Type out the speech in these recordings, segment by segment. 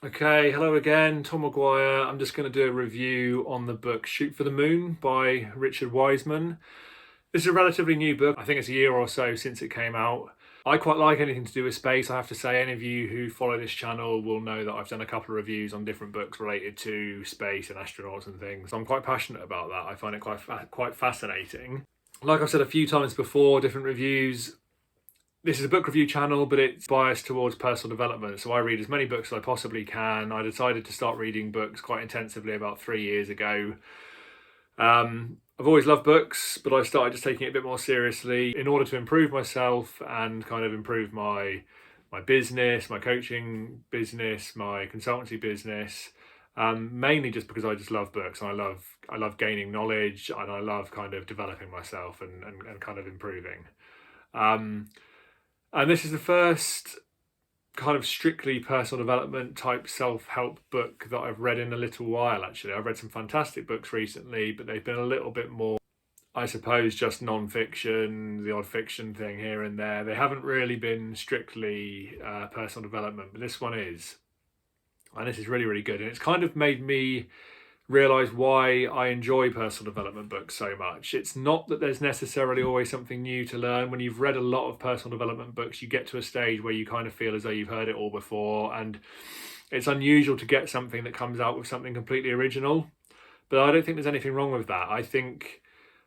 Okay, hello again, Tom Maguire. I'm just going to do a review on the book Shoot for the Moon by Richard Wiseman. This is a relatively new book. I think it's a year or so since it came out. I quite like anything to do with space. I have to say, any of you who follow this channel will know that I've done a couple of reviews on different books related to space and astronauts and things. I'm quite passionate about that. I find it quite fascinating. Like I've said a few times before, different reviews, this is a book review channel, but it's biased towards personal development. So I read as many books as I possibly can. I decided to start reading books quite intensively about 3 years ago. I've always loved books, but I started just taking it a bit more seriously in order to improve myself and kind of improve my business, my coaching business, my consultancy business. Mainly just because I just love books and I love gaining knowledge and I love kind of developing myself and kind of improving. And this is the first kind of strictly personal development type self-help book that I've read in a little while, actually. I've read some fantastic books recently, but they've been a little bit more, I suppose, just non-fiction, the odd fiction thing here and there. They haven't really been strictly personal development, but this one is. And this is really, really good. And it's kind of made me realize why I enjoy personal development books so much. It's not that there's necessarily always something new to learn. When you've read a lot of personal development books, you get to a stage where you kind of feel as though you've heard it all before, and it's unusual to get something that comes out with something completely original. But I don't think there's anything wrong with that. I think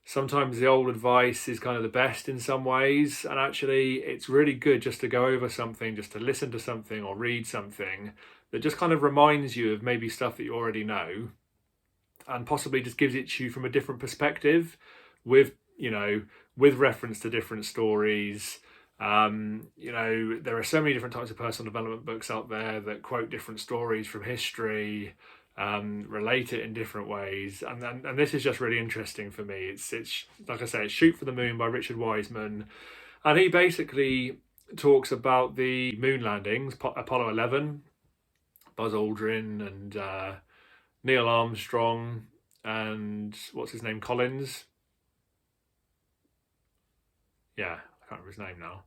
sometimes the old advice is kind of the best in some ways, and actually it's really good just to go over something, just to listen to something or read something that just kind of reminds you of maybe stuff that you already know, and possibly just gives it to you from a different perspective with reference to different stories. There are so many different types of personal development books out there that quote different stories from history, relate it in different ways, and this is just really interesting for me. It's like I say, it's Shoot for the Moon by Richard Wiseman, and he basically talks about the moon landings, Apollo 11, Buzz Aldrin and Neil Armstrong, and what's his name, Collins? Yeah, I can't remember his name now.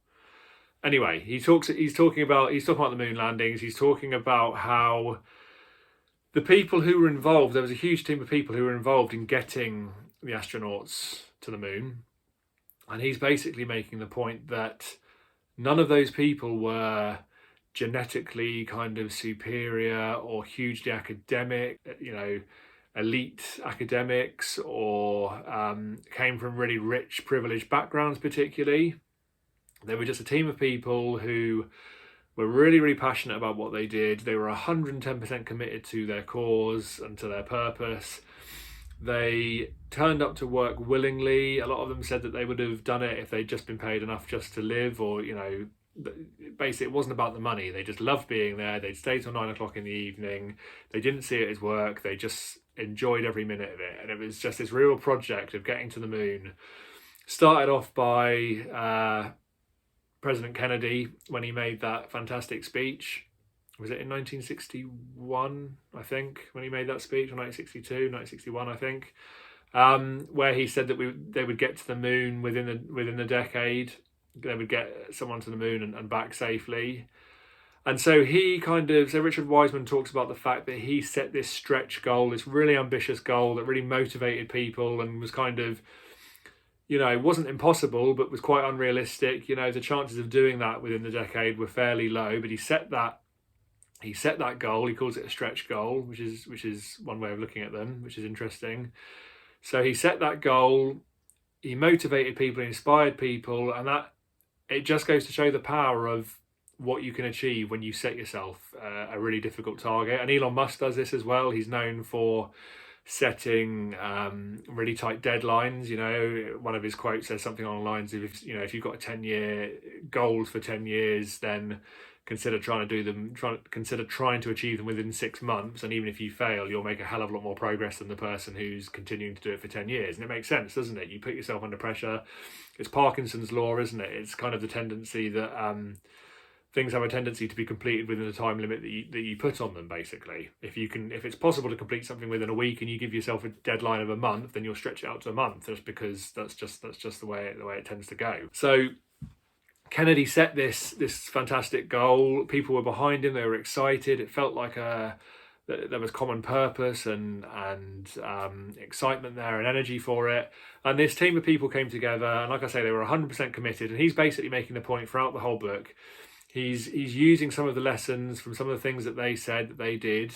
Anyway, he's talking about the moon landings. He's talking about how the people who were involved, there was a huge team of people who were involved in getting the astronauts to the moon. And he's basically making the point that none of those people were genetically kind of superior or hugely academic, elite academics, or came from really rich, privileged backgrounds particularly. They were just a team of people who were really, really passionate about what they did. They were 110% committed to their cause and to their purpose. They turned up to work willingly. A lot of them said that they would have done it if they'd just been paid enough just to live, or, basically it wasn't about the money. They just loved being there. They'd stay till 9 o'clock in the evening. They didn't see it as work. They just enjoyed every minute of it. And it was just this real project of getting to the moon. Started off by President Kennedy when he made that fantastic speech. Was it in 1961, I think, when he made that speech, or 1962, 1961, I think, where he said that they would get to the moon within the decade. They would get someone to the moon and back safely. And so Richard Wiseman talks about the fact that he set this stretch goal, this really ambitious goal that really motivated people and was kind of, it wasn't impossible, but was quite unrealistic. The chances of doing that within the decade were fairly low, but he set that goal. He calls it a stretch goal, which is one way of looking at them, which is interesting. So he set that goal, he motivated people, he inspired people, and that it just goes to show the power of what you can achieve when you set yourself a really difficult target. And Elon Musk does this as well. He's known for setting really tight deadlines. One of his quotes says something along the lines of, if you've got a 10-year goals for 10 years, then consider trying to achieve them within 6 months, and even if you fail, you'll make a hell of a lot more progress than the person who's continuing to do it for 10 years. And it makes sense, doesn't it? You put yourself under pressure. It's Parkinson's law, isn't it? It's kind of the tendency that things have a tendency to be completed within the time limit that you put on them, basically. If it's possible to complete something within a week and you give yourself a deadline of a month, then you'll stretch it out to a month, just because that's just the way it tends to go. So Kennedy set this fantastic goal. People were behind him. They were excited. It felt like there was common purpose and excitement there and energy for it. And this team of people came together, and like I say, they were 100% committed. And he's basically making the point throughout the whole book. He's using some of the lessons from some of the things that they said that they did,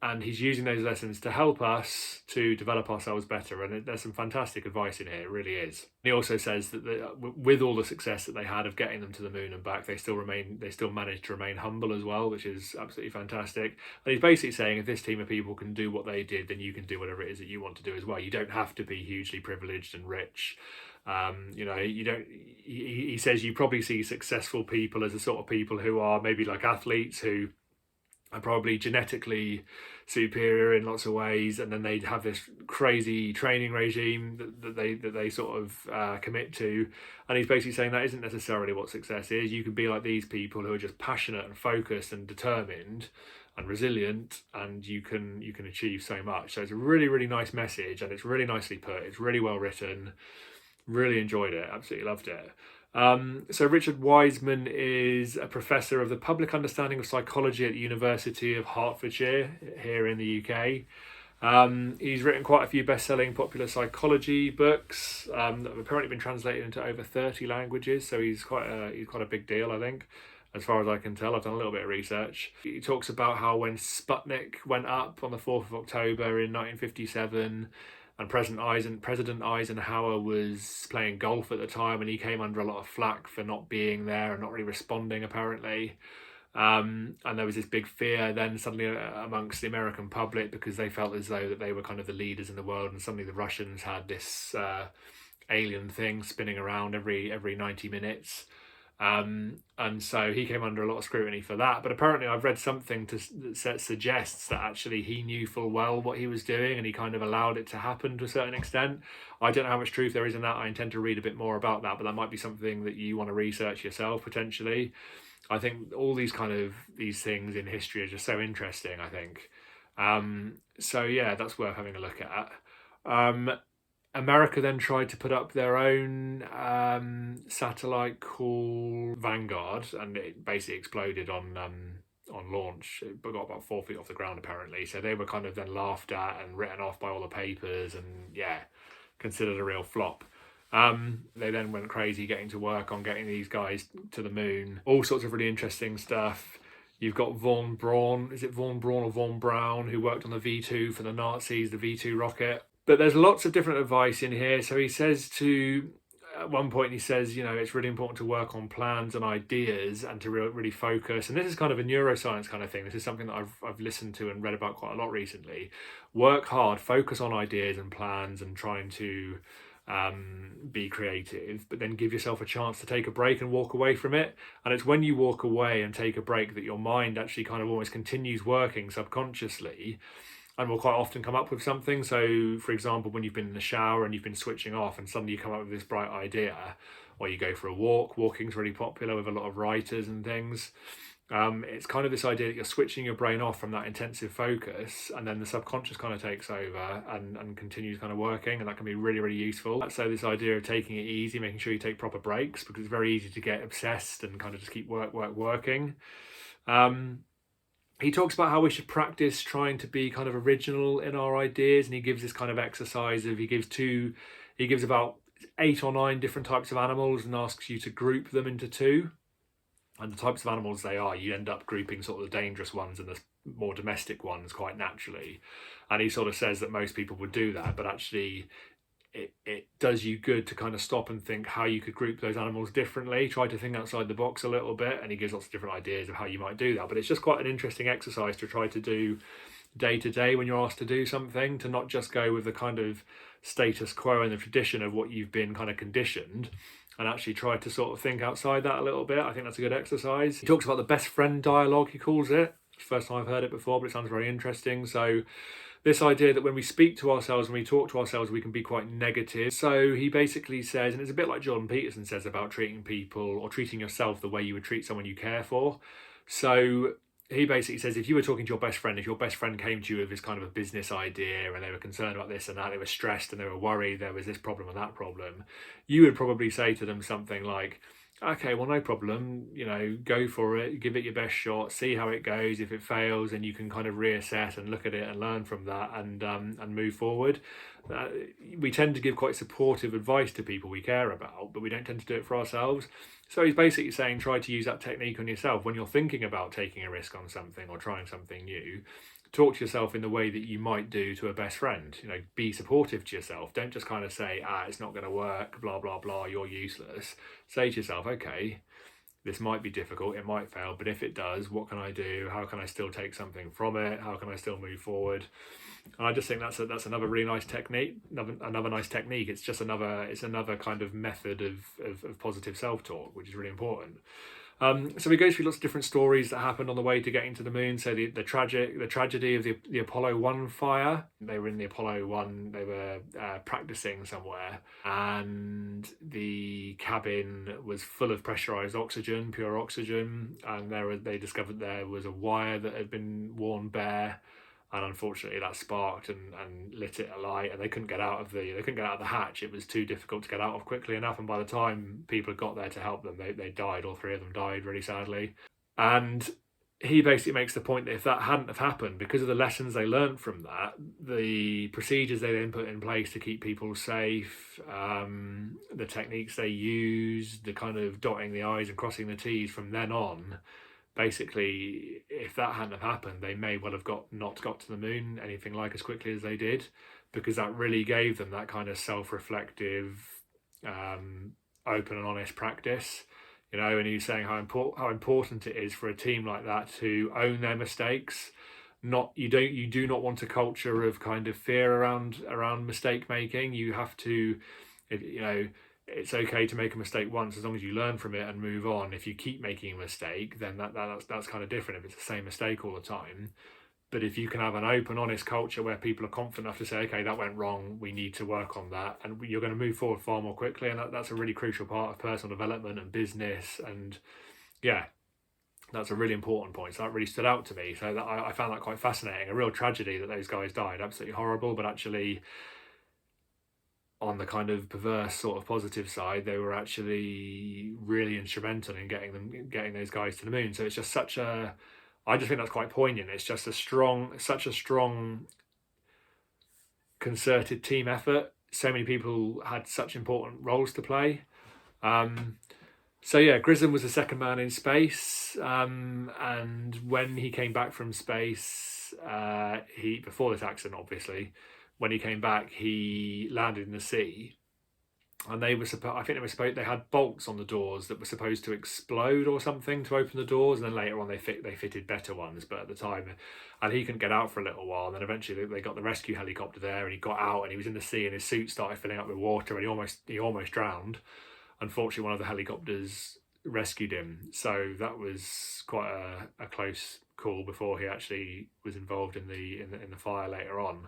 and he's using those lessons to help us to develop ourselves better. And there's some fantastic advice in here, it really is. He also says that with all the success that they had of getting them to the moon and back, they still managed to remain humble as well, which is absolutely fantastic. And he's basically saying, if this team of people can do what they did, then you can do whatever it is that you want to do as well. You don't have to be hugely privileged and rich. You don't. He says you probably see successful people as the sort of people who are maybe like athletes who are probably genetically superior in lots of ways, and then they have this crazy training regime that they sort of commit to. And he's basically saying that isn't necessarily what success is. You can be like these people who are just passionate and focused and determined and resilient, and you can achieve so much. So it's a really, really nice message, and it's really nicely put. It's really well written. Really enjoyed it. Absolutely loved it. So Richard Wiseman is a professor of the public understanding of psychology at the University of Hertfordshire here in the UK. He's written quite a few best-selling popular psychology books that have apparently been translated into over 30 languages. So he's quite a big deal, I think, as far as I can tell. I've done a little bit of research. He talks about how when Sputnik went up on the 4th of October in 1957, and President Eisenhower was playing golf at the time, and he came under a lot of flack for not being there and not really responding, apparently. And there was this big fear then suddenly amongst the American public, because they felt as though that they were kind of the leaders in the world, and suddenly the Russians had this alien thing spinning around every 90 minutes. And so he came under a lot of scrutiny for that. But apparently I've read something that suggests that actually he knew full well what he was doing, and he kind of allowed it to happen to a certain extent. I don't know how much truth there is in that. I intend to read a bit more about that, but that might be something that you want to research yourself potentially. I think all these things in history are just so interesting, I think. So yeah, that's worth having a look at. America then tried to put up their own satellite called Vanguard, and it basically exploded on launch. It got about 4 feet off the ground, apparently. So they were kind of then laughed at and written off by all the papers, and yeah, considered a real flop. They then went crazy getting to work on getting these guys to the moon. All sorts of really interesting stuff. You've got Von Braun, is it Von Braun or Von Braun, who worked on the V2 for the Nazis, the V2 rocket. But there's lots of different advice in here. So he says at one point he says, it's really important to work on plans and ideas and to really focus. And this is kind of a neuroscience kind of thing. This is something that I've listened to and read about quite a lot recently. Work hard, focus on ideas and plans, and trying to be creative, but then give yourself a chance to take a break and walk away from it. And it's when you walk away and take a break that your mind actually kind of almost continues working subconsciously, and will quite often come up with something. So for example, when you've been in the shower and you've been switching off, and suddenly you come up with this bright idea, or you go for a walk. Walking's really popular with a lot of writers and things. It's kind of this idea that you're switching your brain off from that intensive focus, and then the subconscious kind of takes over and continues kind of working, and that can be really, really useful. So this idea of taking it easy, making sure you take proper breaks, because it's very easy to get obsessed and kind of just keep working. He talks about how we should practice trying to be kind of original in our ideas, and he gives this kind of exercise of, he gives about 8 or 9 different types of animals and asks you to group them into 2. And the types of animals they are, you end up grouping sort of the dangerous ones and the more domestic ones quite naturally. And he sort of says that most people would do that, but actually it does you good to kind of stop and think how you could group those animals differently, try to think outside the box a little bit, and he gives lots of different ideas of how you might do that. But it's just quite an interesting exercise to try to do day to day when you're asked to do something, to not just go with the kind of status quo and the tradition of what you've been kind of conditioned, and actually try to sort of think outside that a little bit. I think that's a good exercise. He talks about the best friend dialogue, he calls it. It's the first time I've heard it before, but it sounds very interesting. So this idea that when we speak to ourselves, when we talk to ourselves, we can be quite negative. So he basically says, and it's a bit like Jordan Peterson says about treating people or treating yourself the way you would treat someone you care for. So he basically says if you were talking to your best friend, if your best friend came to you with this kind of a business idea and they were concerned about this and that, they were stressed and they were worried there was this problem and that problem, you would probably say to them something like, okay, well, no problem, go for it, give it your best shot, see how it goes. If it fails, then you can kind of reassess and look at it and learn from that and move forward. We tend to give quite supportive advice to people we care about, but we don't tend to do it for ourselves. So he's basically saying try to use that technique on yourself when you're thinking about taking a risk on something or trying something new. Talk to yourself in the way that you might do to a best friend. Be supportive to yourself. Don't just kind of say, it's not going to work, blah, blah, blah, you're useless. Say to yourself, okay, this might be difficult, it might fail, but if it does, what can I do? How can I still take something from it? How can I still move forward? And I just think that's another really nice technique. Another nice technique. It's just another kind of method of positive self-talk, which is really important. So he goes through lots of different stories that happened on the way to getting to the moon. So the tragedy of the Apollo 1 fire. They were in the Apollo 1, they were practicing somewhere, and the cabin was full of pressurized oxygen, pure oxygen, and they discovered there was a wire that had been worn bare. And unfortunately, that sparked and lit it alight, and they couldn't get out of the hatch. It was too difficult to get out of quickly enough. And by the time people got there to help them, they died. All three of them died really sadly. And he basically makes the point that if that hadn't have happened, because of the lessons they learned from that, the procedures they then put in place to keep people safe, the techniques they used, the kind of dotting the I's and crossing the T's from then on. Basically, if that hadn't have happened, they may well have not got to the moon anything like as quickly as they did, because that really gave them that kind of self-reflective, open and honest practice. And he's saying how important it is for a team like that to own their mistakes. You do not want a culture of kind of fear around mistake making. You have to, it's okay to make a mistake once as long as you learn from it and move on. If you keep making a mistake, then that's kind of different if it's the same mistake all the time. But if you can have an open, honest culture where people are confident enough to say, okay, that went wrong, we need to work on that, and you're going to move forward far more quickly. And that's a really crucial part of personal development and business. And yeah, that's a really important point. So that really stood out to me. So I found that quite fascinating. A real tragedy that those guys died. Absolutely horrible, but actually, on the kind of perverse sort of positive side, they were actually really instrumental in getting those guys to the moon. So it's just I just think that's quite poignant. It's just such a strong concerted team effort. So many people had such important roles to play. So yeah, Grissom was the second man in space, and when he came back from space, before this accident, obviously. When he came back, he landed in the sea, and they had bolts on the doors that were supposed to explode or something to open the doors, and then later on they fitted better ones. But at the time, and he couldn't get out for a little while. And then eventually they got the rescue helicopter there, and he got out, and he was in the sea, and his suit started filling up with water, and he almost drowned. Unfortunately, one of the helicopters rescued him, so that was quite a close call before he actually was involved in the fire later on.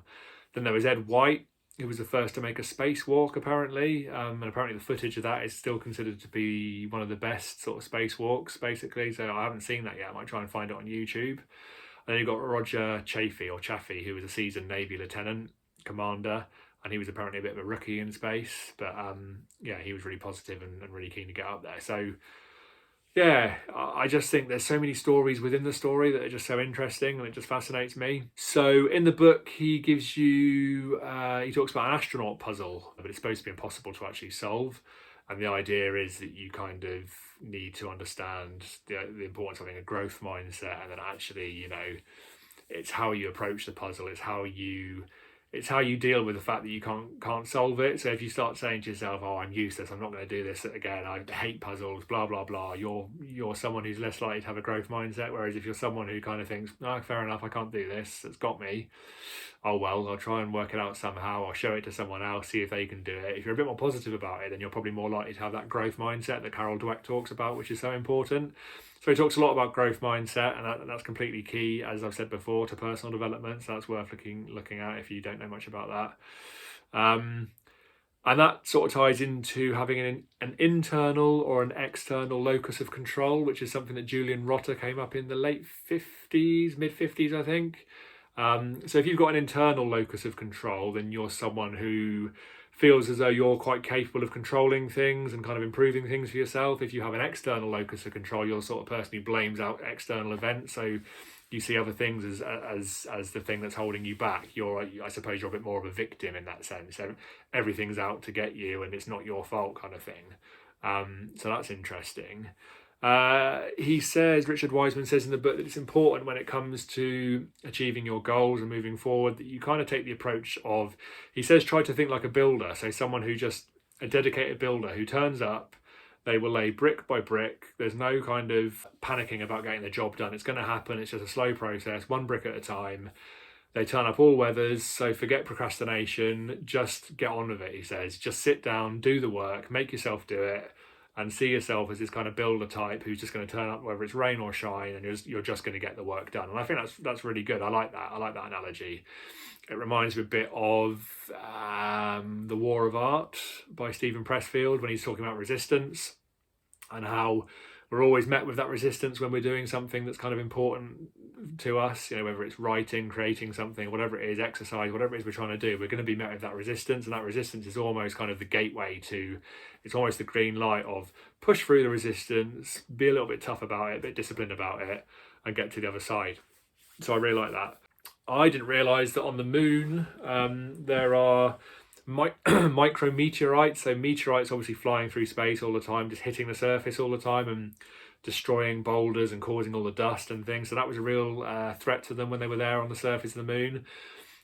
Then there was Ed White, who was the first to make a spacewalk, apparently. And apparently the footage of that is still considered to be one of the best sort of spacewalks, basically. So I haven't seen that yet. I might try and find it on YouTube. And then you've got Roger Chaffee, who was a seasoned Navy lieutenant commander. And he was apparently a bit of a rookie in space. But yeah, he was really positive and really keen to get up there. So yeah, I just think there's so many stories within the story that are just so interesting, and it just fascinates me. So in the book, he talks about an astronaut puzzle, but it's supposed to be impossible to actually solve. And the idea is that you kind of need to understand the importance of having a growth mindset, and then actually, it's how you approach the puzzle. It's how you deal with the fact that you can't solve it. So if you start saying to yourself, "Oh, I'm useless, I'm not going to do this again, I hate puzzles, blah blah blah," you're someone who's less likely to have a growth mindset. Whereas if you're someone who kind of thinks, "Oh, fair enough, I can't do this, it's got me. Oh well, I'll try and work it out somehow. I'll show it to someone else, see if they can do it." If you're a bit more positive about it, then you're probably more likely to have that growth mindset that Carol Dweck talks about, which is so important. So he talks a lot about growth mindset, and that's completely key, as I've said before, to personal development. So that's worth looking at if you don't know much about that. And that sort of ties into having an internal or an external locus of control, which is something that Julian Rotter came up in the late 50s, mid 50s, I think. So if you've got an internal locus of control, then you're someone who feels as though you're quite capable of controlling things and kind of improving things for yourself. If you have an external locus of control, you're the sort of person who blames out external events. So you see other things as the thing that's holding you back. I suppose you're a bit more of a victim in that sense. So everything's out to get you and it's not your fault kind of thing. So that's interesting. Richard Wiseman says in the book that it's important when it comes to achieving your goals and moving forward that you kind of take the approach of, he says, try to think like a builder. So a dedicated builder who turns up, they will lay brick by brick. There's no kind of panicking about getting the job done. It's going to happen. It's just a slow process, one brick at a time. They turn up all weathers, so forget procrastination. Just get on with it, he says. Just sit down, do the work, make yourself do it, and see yourself as this kind of builder type who's just going to turn up whether it's rain or shine, and you're just going to get the work done. And I think that's really good. I like that. I like that analogy. It reminds me a bit of The War of Art by Stephen Pressfield when he's talking about resistance and how we're always met with that resistance when we're doing something that's kind of important to us, whether it's writing, creating something, whatever it is, exercise, whatever it is we're trying to do, we're going to be met with that resistance. And that resistance is almost kind of the gateway it's almost the green light of push through the resistance, be a little bit tough about it, a bit disciplined about it, and get to the other side. So I really like that. I didn't realise that on the moon there are micrometeorites, so meteorites obviously flying through space all the time, just hitting the surface all the time and destroying boulders and causing all the dust and things. So that was a real threat to them when they were there on the surface of the moon.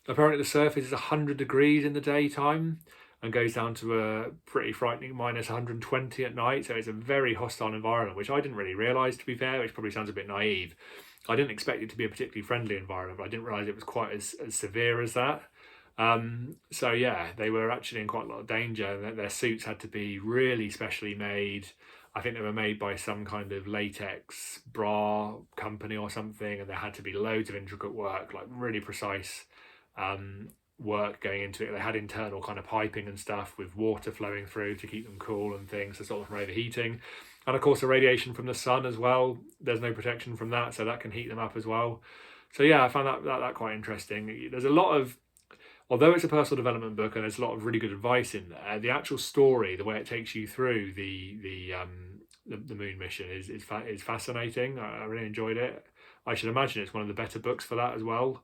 Apparently the surface is 100 degrees in the daytime and goes down to a pretty frightening minus 120 at night. So it's a very hostile environment, which I didn't really realise, to be fair, which probably sounds a bit naive. I didn't expect it to be a particularly friendly environment, but I didn't realise it was quite as severe as that. So yeah, they were actually in quite a lot of danger. Their suits had to be really specially made. I think they were made by some kind of latex bra company or something, and there had to be loads of intricate work, like really precise work going into it. They had internal kind of piping and stuff with water flowing through to keep them cool and things to stop them from overheating. And of course the radiation from the sun as well, there's no protection from that, so that can heat them up as well. So yeah, I found that quite interesting. There's a lot of, although it's a personal development book and there's a lot of really good advice in there, the actual story, the way it takes you through the moon mission is fascinating. I really enjoyed it. I should imagine it's one of the better books for that as well.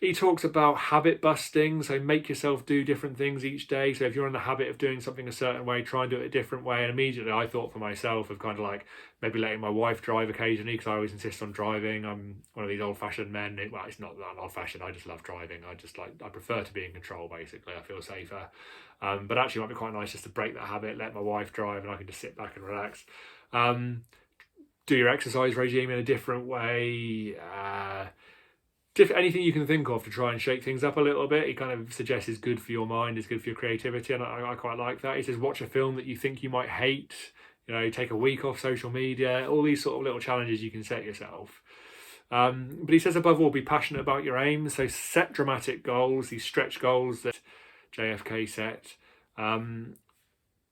He talks about habit busting, so make yourself do different things each day. So if you're in the habit of doing something a certain way, try and do it a different way. And immediately I thought for myself of kind of like maybe letting my wife drive occasionally, because I always insist on driving. I'm one of these old-fashioned men. Well, it's not that old-fashioned. I just love driving. I prefer to be in control, basically. I feel safer. But actually it might be quite nice just to break that habit, let my wife drive, and I can just sit back and relax. Do your exercise regime in a different way. Anything you can think of to try and shake things up a little bit. He kind of suggests is good for your mind, is good for your creativity, and I quite like that. He says watch a film that you think you might hate, take a week off social media, all these sort of little challenges you can set yourself. But he says above all, be passionate about your aims. So set dramatic goals, these stretch goals that JFK set.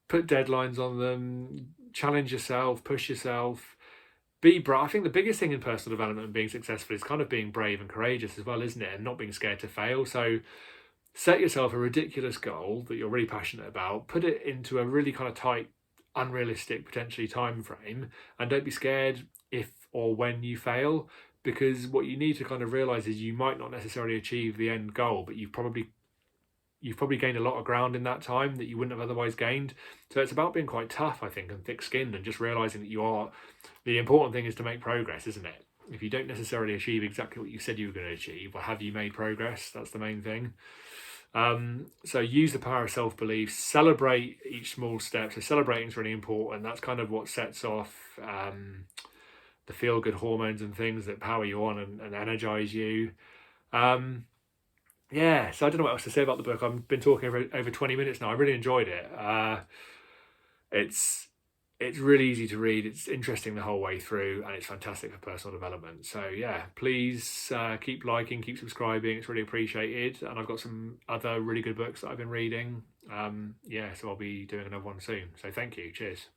Put deadlines on them, challenge yourself, push yourself. Be brave. I think the biggest thing in personal development and being successful is kind of being brave and courageous as well, isn't it? And not being scared to fail. So set yourself a ridiculous goal that you're really passionate about, put it into a really kind of tight, unrealistic, potentially time frame, and don't be scared if or when you fail, because what you need to kind of realize is you might not necessarily achieve the end goal, but you've probably gained a lot of ground in that time that you wouldn't have otherwise gained. So it's about being quite tough, I think, and thick-skinned, and just realising that the important thing is to make progress, isn't it? If you don't necessarily achieve exactly what you said you were going to achieve, well, have you made progress? That's the main thing. So use the power of self-belief, celebrate each small step. So celebrating is really important. That's kind of what sets off the feel-good hormones and things that power you on and energise you. Yeah, so I don't know what else to say about the book. I've been talking over 20 minutes now. I really enjoyed it. It's really easy to read. It's interesting the whole way through, and it's fantastic for personal development. So yeah, please keep liking, keep subscribing. It's really appreciated. And I've got some other really good books that I've been reading. Yeah, so I'll be doing another one soon. So thank you. Cheers.